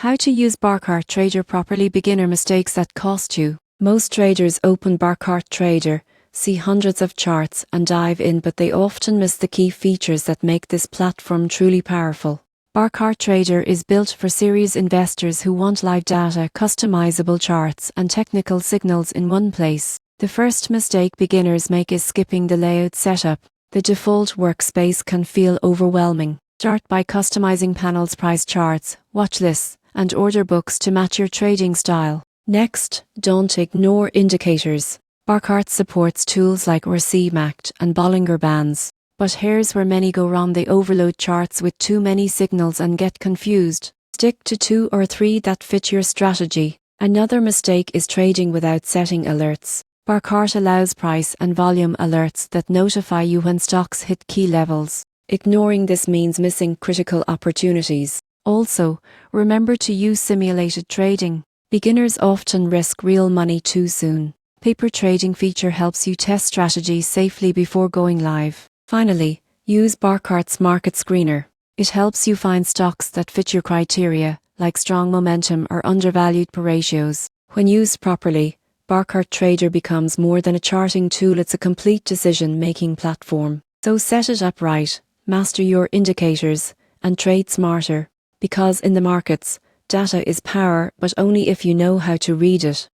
How to use Barchart Trader properly. Beginner mistakes that cost you. Most traders open Barchart Trader, see hundreds of charts and dive in, but they often miss the key features that make this platform truly powerful. Barchart Trader is built for serious investors who want live data, customizable charts, and technical signals in one place. The first mistake beginners make is skipping the layout setup. The default workspace can feel overwhelming. Start by customizing panels, price charts, watch lists, and order books to match your trading style. Next, don't ignore indicators. Barchart supports tools like RC-Mact and Bollinger Bands. But here's where many go wrong. They overload charts with too many signals and get confused. Stick to 2 or 3 that fit your strategy. Another mistake is trading without setting alerts. Barchart allows price and volume alerts that notify you when stocks hit key levels. Ignoring this means missing critical opportunities. Also, remember to use simulated trading. Beginners often risk real money too soon. Paper trading feature helps you test strategies safely before going live. Finally, use Barchart's Market Screener. It helps you find stocks that fit your criteria, like strong momentum or undervalued per ratios. When used properly, Barchart Trader becomes more than a charting tool. It's a complete decision-making platform. So set it up right, master your indicators, and trade smarter. Because in the markets, data is power, but only if you know how to read it.